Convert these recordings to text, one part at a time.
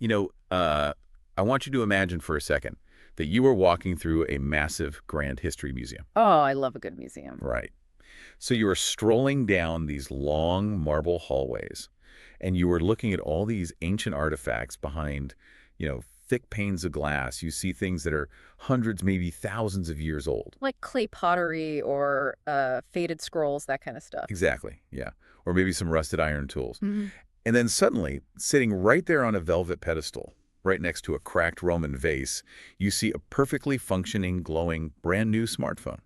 You know, I want you to imagine for a second that you were walking through a massive grand history museum. Oh, I love a good museum. Right. So you were strolling down these long marble hallways, and you were looking at all these ancient artifacts behind, thick panes of glass. You see things that are hundreds, maybe thousands of years old. Like clay pottery or faded scrolls, that kind of stuff. Exactly, yeah. Or maybe some rusted iron tools. Mm-hmm. And then suddenly, sitting right there on a velvet pedestal, right next to a cracked Roman vase, you see a perfectly functioning, glowing, brand new smartphone.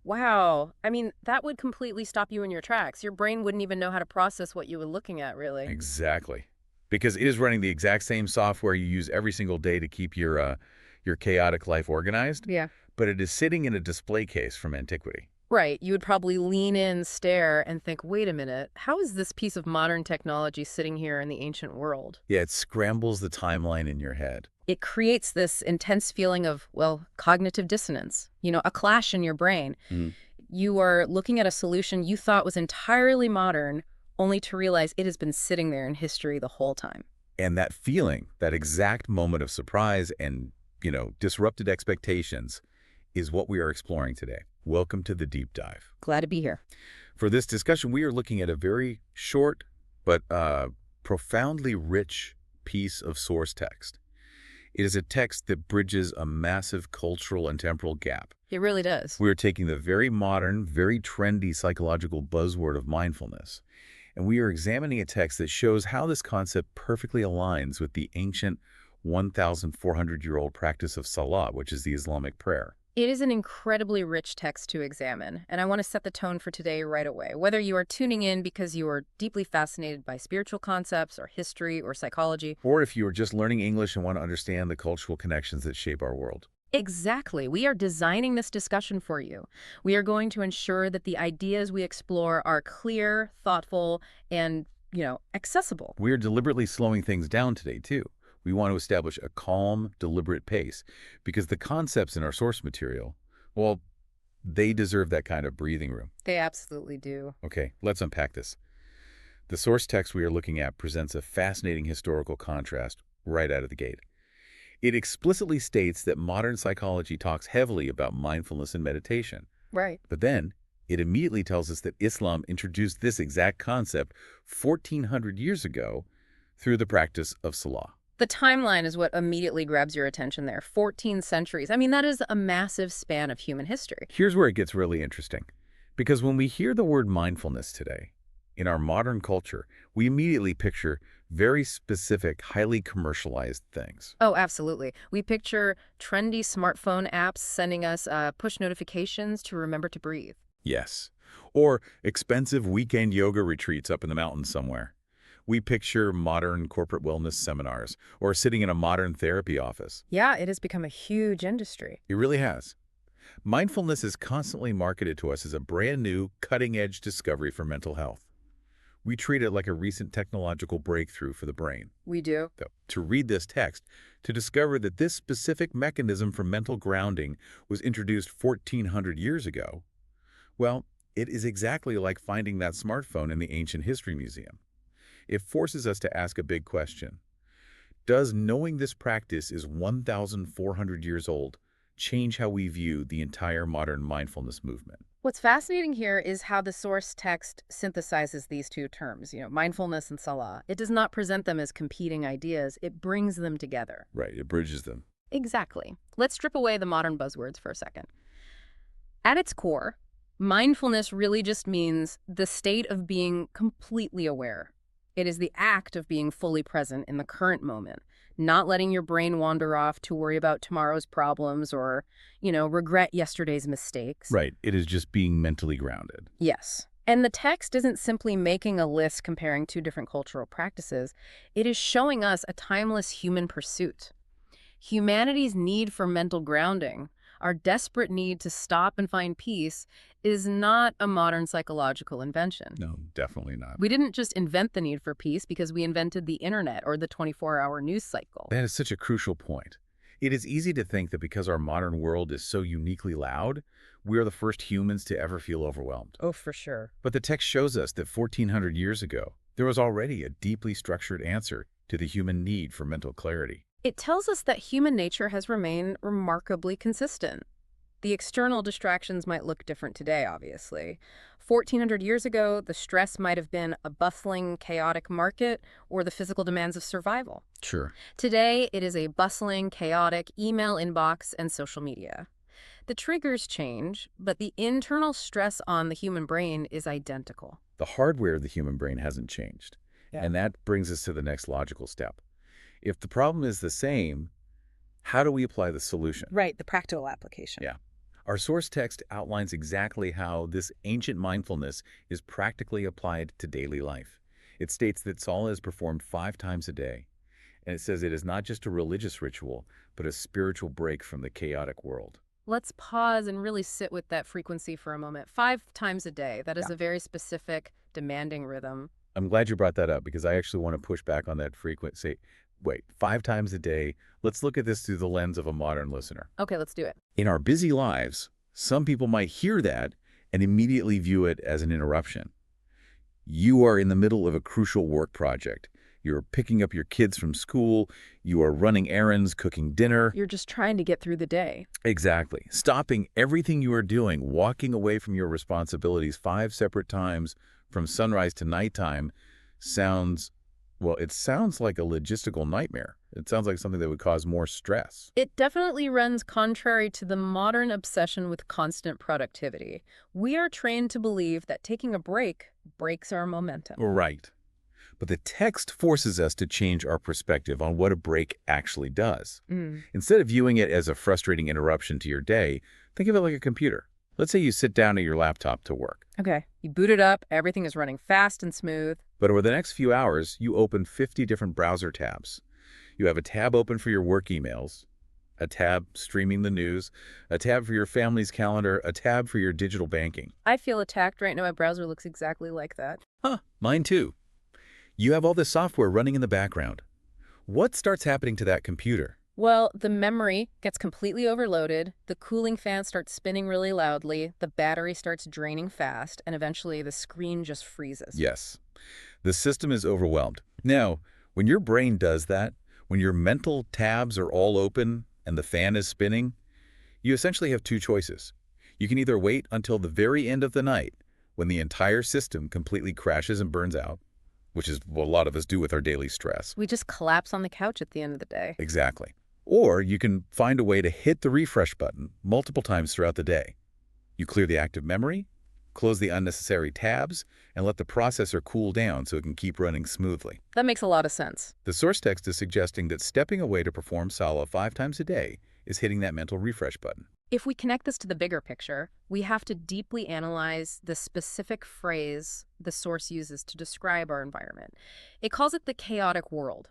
Wow. I mean, that would completely stop you in your tracks. Your brain wouldn't even know how to process what you were looking at, really. Exactly. Because it is running the exact same software you use every single day to keep your chaotic life organized. Yeah. But it is sitting in a display case from antiquity. Right. You would probably lean in, stare, and think, wait a minute, how is this piece of modern technology sitting here in the ancient world? Yeah, it scrambles the timeline in your head. It creates this intense feeling of, well, cognitive dissonance, a clash in your brain. Mm. You are looking at a solution you thought was entirely modern, only to realize it has been sitting there in history the whole time. And that feeling, that exact moment of surprise and, disrupted expectations is what we are exploring today. Welcome to the deep dive. Glad to be here. For this discussion, we are looking at a very short but profoundly rich piece of source text. It is a text that bridges a massive cultural and temporal gap. It really does. We are taking the very modern, very trendy psychological buzzword of mindfulness, and we are examining a text that shows how this concept perfectly aligns with the ancient 1,400-year-old practice of Salah, which is the Islamic prayer. It is an incredibly rich text to examine, and I want to set the tone for today right away. Whether you are tuning in because you are deeply fascinated by spiritual concepts or history or psychology, or if you are just learning English and want to understand the cultural connections that shape our world. Exactly. We are designing this discussion for you. We are going to ensure that the ideas we explore are clear, thoughtful, and, accessible. We are deliberately slowing things down today, too. We want to establish a calm, deliberate pace because the concepts in our source material, well, they deserve that kind of breathing room. They absolutely do. Okay, let's unpack this. The source text we are looking at presents a fascinating historical contrast right out of the gate. It explicitly states that modern psychology talks heavily about mindfulness and meditation. Right. But then it immediately tells us that Islam introduced this exact concept 1,400 years ago through the practice of Salah. The timeline is what immediately grabs your attention there. 14 centuries. I mean, that is a massive span of human history. Here's where it gets really interesting. Because when we hear the word mindfulness today, in our modern culture, we immediately picture very specific, highly commercialized things. Oh, absolutely. We picture trendy smartphone apps sending us push notifications to remember to breathe. Yes. Or expensive weekend yoga retreats up in the mountains somewhere. We picture modern corporate wellness seminars or sitting in a modern therapy office. Yeah, it has become a huge industry. It really has. Mindfulness is constantly marketed to us as a brand new, cutting-edge discovery for mental health. We treat it like a recent technological breakthrough for the brain. We do. Though, to read this text, to discover that this specific mechanism for mental grounding was introduced 1,400 years ago, well, it is exactly like finding that smartphone in the Ancient History Museum. It forces us to ask a big question. Does knowing this practice is 1,400 years old change how we view the entire modern mindfulness movement? What's fascinating here is how the source text synthesizes these two terms, mindfulness and Salah. It does not present them as competing ideas. It brings them together. Right, it bridges them. Exactly. Let's strip away the modern buzzwords for a second. At its core, mindfulness really just means the state of being completely aware. It is the act of being fully present in the current moment, not letting your brain wander off to worry about tomorrow's problems or, regret yesterday's mistakes. Right. It is just being mentally grounded. Yes. And the text isn't simply making a list comparing two different cultural practices. It is showing us a timeless human pursuit. Humanity's need for mental grounding, our desperate need to stop and find peace, is not a modern psychological invention. No, definitely not. We didn't just invent the need for peace because we invented the internet or the 24-hour news cycle. That is such a crucial point. It is easy to think that because our modern world is so uniquely loud, we are the first humans to ever feel overwhelmed. Oh, for sure. But the text shows us that 1,400 years ago, there was already a deeply structured answer to the human need for mental clarity. It tells us that human nature has remained remarkably consistent. The external distractions might look different today, obviously. 1,400 years ago, the stress might have been a bustling, chaotic market or the physical demands of survival. Sure. Today, it is a bustling, chaotic email inbox and social media. The triggers change, but the internal stress on the human brain is identical. The hardware of the human brain hasn't changed. Yeah. And that brings us to the next logical step. If the problem is the same, how do we apply the solution? Right, the practical application. Yeah. Our source text outlines exactly how this ancient mindfulness is practically applied to daily life. It states that Salah is performed 5 times a day, and it says it is not just a religious ritual, but a spiritual break from the chaotic world. Let's pause and really sit with that frequency for a moment. 5 times a day. That is a very specific, demanding rhythm. I'm glad you brought that up because I actually want to push back on that frequency. Wait, 5 times a day? Let's look at this through the lens of a modern listener. Okay, let's do it. In our busy lives, some people might hear that and immediately view it as an interruption. You are in the middle of a crucial work project. You're picking up your kids from school. You are running errands, cooking dinner. You're just trying to get through the day. Exactly. Stopping everything you are doing, walking away from your responsibilities 5 separate times from sunrise to nighttime sounds like a logistical nightmare. It sounds like something that would cause more stress. It definitely runs contrary to the modern obsession with constant productivity. We are trained to believe that taking a break breaks our momentum. Right. But the text forces us to change our perspective on what a break actually does. Instead of viewing it as a frustrating interruption to your day, think of it like a computer. Let's say you sit down at your laptop to work. Okay. You boot it up, everything is running fast and smooth. But over the next few hours, you open 50 different browser tabs. You have a tab open for your work emails, a tab streaming the news, a tab for your family's calendar, a tab for your digital banking. I feel attacked right now. My browser looks exactly like that. Huh, mine too. You have all this software running in the background. What starts happening to that computer? Well, the memory gets completely overloaded, the cooling fan starts spinning really loudly, the battery starts draining fast, and eventually the screen just freezes. Yes. The system is overwhelmed. Now, when your brain does that, when your mental tabs are all open and the fan is spinning, you essentially have 2 choices. You can either wait until the very end of the night, when the entire system completely crashes and burns out, which is what a lot of us do with our daily stress. We just collapse on the couch at the end of the day. Exactly. Or you can find a way to hit the refresh button multiple times throughout the day. You clear the active memory, close the unnecessary tabs, and let the processor cool down so it can keep running smoothly. That makes a lot of sense. The source text is suggesting that stepping away to perform Salah 5 times a day is hitting that mental refresh button. If we connect this to the bigger picture, we have to deeply analyze the specific phrase the source uses to describe our environment. It calls it the chaotic world.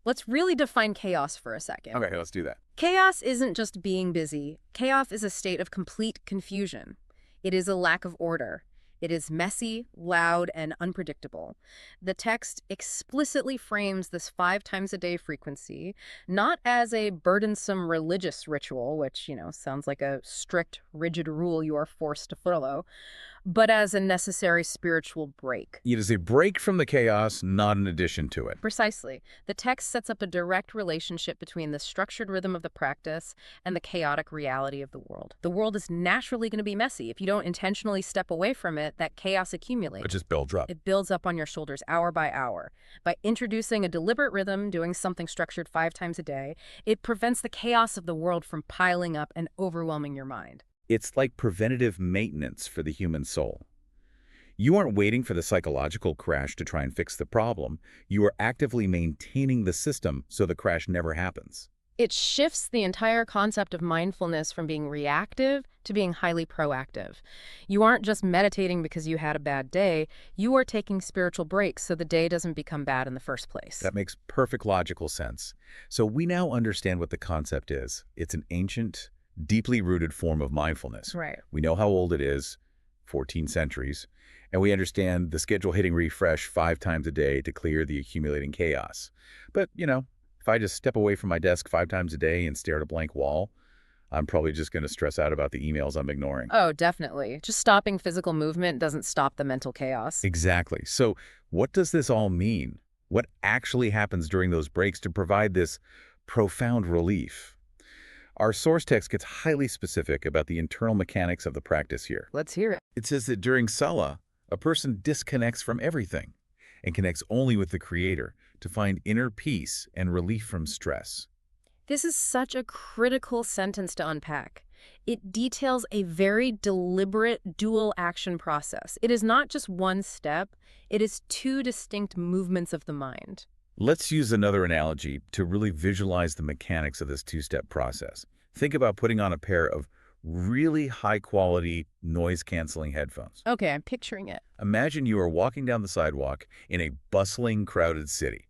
Let's really define chaos for a second. Okay, let's do that. Chaos isn't just being busy. Chaos is a state of complete confusion. It is a lack of order. It is messy, loud, and unpredictable. The text explicitly frames this 5 times a day frequency not as a burdensome religious ritual, which, sounds like a strict, rigid rule you are forced to follow, but as a necessary spiritual break. It is a break from the chaos, not an addition to it. Precisely. The text sets up a direct relationship between the structured rhythm of the practice and the chaotic reality of the world. The world is naturally going to be messy. If you don't intentionally step away from it, that chaos accumulates. It just builds up. It builds up on your shoulders hour by hour. By introducing a deliberate rhythm, doing something structured 5 times a day, it prevents the chaos of the world from piling up and overwhelming your mind. It's like preventative maintenance for the human soul. You aren't waiting for the psychological crash to try and fix the problem. You are actively maintaining the system so the crash never happens. It shifts the entire concept of mindfulness from being reactive to being highly proactive. You aren't just meditating because you had a bad day. You are taking spiritual breaks so the day doesn't become bad in the first place. That makes perfect logical sense. So we now understand what the concept is. It's an ancient, deeply rooted form of mindfulness. Right. We know how old it is, 14 centuries, and we understand the schedule hitting refresh 5 times a day to clear the accumulating chaos. But, if I just step away from my desk 5 times a day and stare at a blank wall, I'm probably just going to stress out about the emails I'm ignoring. Oh, definitely. Just stopping physical movement doesn't stop the mental chaos. Exactly. So what does this all mean? What actually happens during those breaks to provide this profound relief? Our source text gets highly specific about the internal mechanics of the practice here. Let's hear it. It says that during Salah, a person disconnects from everything and connects only with the Creator to find inner peace and relief from stress. This is such a critical sentence to unpack. It details a very deliberate dual action process. It is not just one step, it is two distinct movements of the mind. Let's use another analogy to really visualize the mechanics of this two-step process. Think about putting on a pair of really high-quality, noise-canceling headphones. Okay, I'm picturing it. Imagine you are walking down the sidewalk in a bustling, crowded city.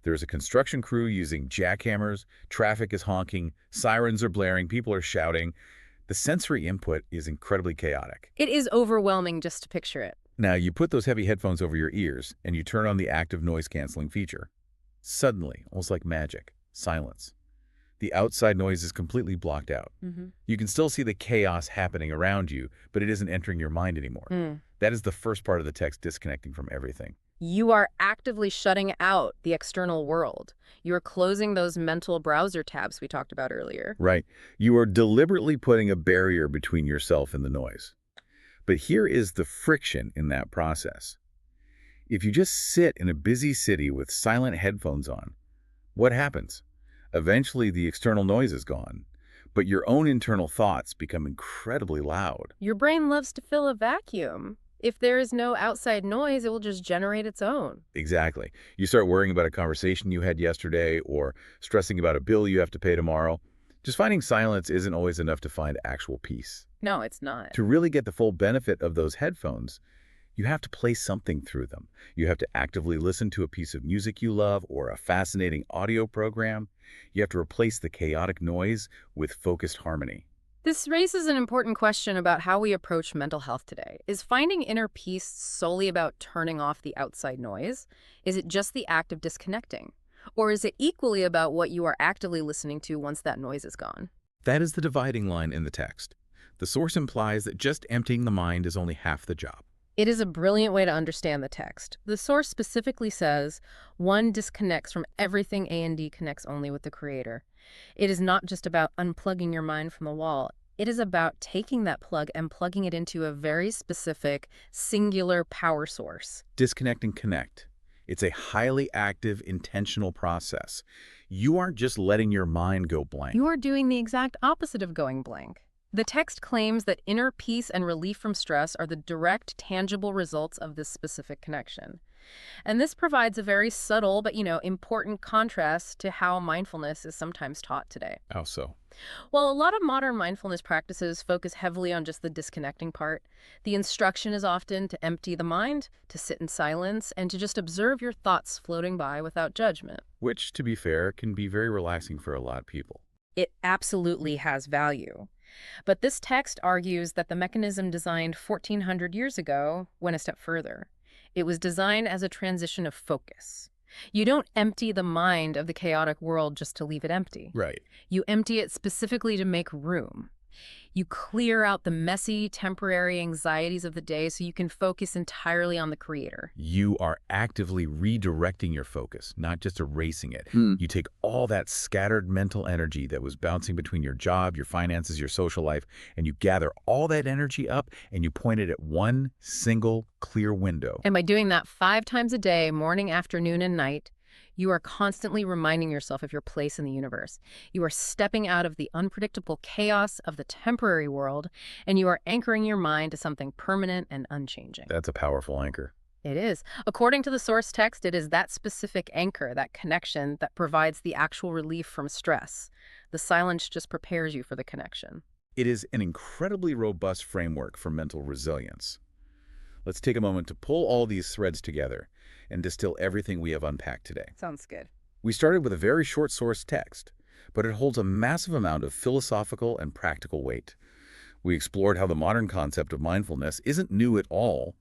There's a construction crew using jackhammers, traffic is honking, sirens are blaring, people are shouting. The sensory input is incredibly chaotic. It is overwhelming just to picture it. Now, you put those heavy headphones over your ears, and you turn on the active noise-canceling feature. Suddenly, almost like magic, silence. The outside noise is completely blocked out. You can still see the chaos happening around you, but it isn't entering your mind anymore. That is the first part of the text, disconnecting from everything. You are actively shutting out the external world. You are closing those mental browser tabs we talked about earlier. Right. You are deliberately putting a barrier between yourself and the noise. But here is the friction in that process. If you just sit in a busy city with silent headphones on, what happens? Eventually, the external noise is gone, but your own internal thoughts become incredibly loud. Your brain loves to fill a vacuum. If there is no outside noise, it will just generate its own. Exactly. You start worrying about a conversation you had yesterday or stressing about a bill you have to pay tomorrow. Just finding silence isn't always enough to find actual peace. No, it's not. To really get the full benefit of those headphones, you have to play something through them. You have to actively listen to a piece of music you love or a fascinating audio program. You have to replace the chaotic noise with focused harmony. This raises an important question about how we approach mental health today. Is finding inner peace solely about turning off the outside noise? Is it just the act of disconnecting? Or is it equally about what you are actively listening to once that noise is gone? That is the dividing line in the text. The source implies that just emptying the mind is only half the job. It is a brilliant way to understand the text. The source specifically says, one disconnects from everything A&D connects only with the Creator. It is not just about unplugging your mind from the wall. It is about taking that plug and plugging it into a very specific, singular power source. Disconnect and connect. It's a highly active, intentional process. You aren't just letting your mind go blank. You are doing the exact opposite of going blank. The text claims that inner peace and relief from stress are the direct, tangible results of this specific connection. And this provides a very subtle but, important contrast to how mindfulness is sometimes taught today. How so? Well, a lot of modern mindfulness practices focus heavily on just the disconnecting part. The instruction is often to empty the mind, to sit in silence, and to just observe your thoughts floating by without judgment. Which, to be fair, can be very relaxing for a lot of people. It absolutely has value. But this text argues that the mechanism designed 1,400 years ago went a step further. It was designed as a transition of focus. You don't empty the mind of the chaotic world just to leave it empty. Right. You empty it specifically to make room. You clear out the messy, temporary anxieties of the day so you can focus entirely on the Creator. You are actively redirecting your focus, not just erasing it. You take all that scattered mental energy that was bouncing between your job, your finances, your social life, and you gather all that energy up and you point it at one single clear window. And by doing that 5 times a day, morning, afternoon, and night, you are constantly reminding yourself of your place in the universe. You are stepping out of the unpredictable chaos of the temporary world, and you are anchoring your mind to something permanent and unchanging. That's a powerful anchor. It is. According to the source text, it is that specific anchor, that connection, that provides the actual relief from stress. The silence just prepares you for the connection. It is an incredibly robust framework for mental resilience. Let's take a moment to pull all these threads together and distill everything we have unpacked today. Sounds good. We started with a very short source text, but it holds a massive amount of philosophical and practical weight. We explored how the modern concept of mindfulness isn't new at all,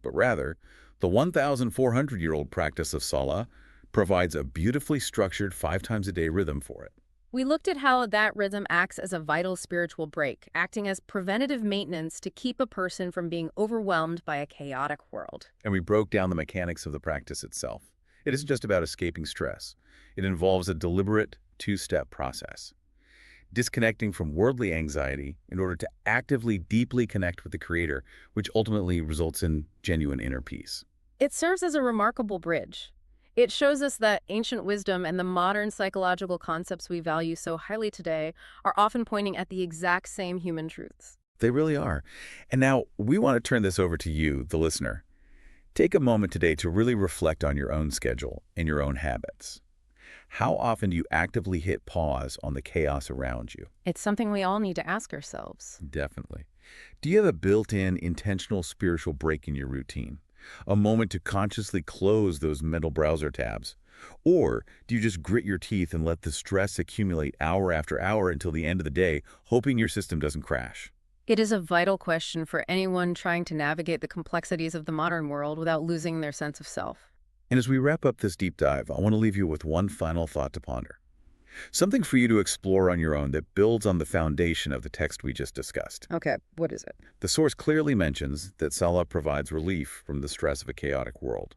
but rather, the 1,400-year-old practice of Salah provides a beautifully structured 5 times a day rhythm for it. We looked at how that rhythm acts as a vital spiritual break, acting as preventative maintenance to keep a person from being overwhelmed by a chaotic world. And we broke down the mechanics of the practice itself. It isn't just about escaping stress. It involves a deliberate two-step process. Disconnecting from worldly anxiety in order to actively, deeply connect with the Creator, which ultimately results in genuine inner peace. It serves as a remarkable bridge. It shows us that ancient wisdom and the modern psychological concepts we value so highly today are often pointing at the exact same human truths. They really are. And now we want to turn this over to you, the listener. Take a moment today to really reflect on your own schedule and your own habits. How often do you actively hit pause on the chaos around you? It's something we all need to ask ourselves. Definitely. Do you have a built-in intentional spiritual break in your routine? A moment to consciously close those mental browser tabs? Or do you just grit your teeth and let the stress accumulate hour after hour until the end of the day, hoping your system doesn't crash? It is a vital question for anyone trying to navigate the complexities of the modern world without losing their sense of self. And as we wrap up this deep dive, I want to leave you with one final thought to ponder. Something for you to explore on your own that builds on the foundation of the text we just discussed. Okay, what is it? The source clearly mentions that Salah provides relief from the stress of a chaotic world.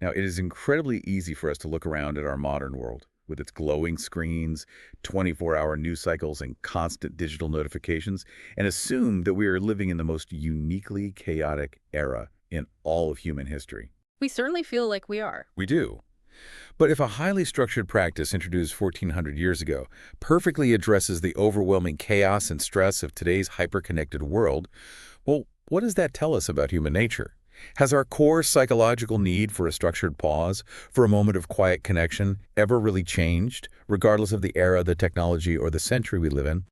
Now, it is incredibly easy for us to look around at our modern world, with its glowing screens, 24-hour news cycles, and constant digital notifications, and assume that we are living in the most uniquely chaotic era in all of human history. We certainly feel like we are. We do. But if a highly structured practice introduced 1,400 years ago perfectly addresses the overwhelming chaos and stress of today's hyper-connected world, well, what does that tell us about human nature? Has our core psychological need for a structured pause, for a moment of quiet connection, ever really changed, regardless of the era, the technology, or the century we live in?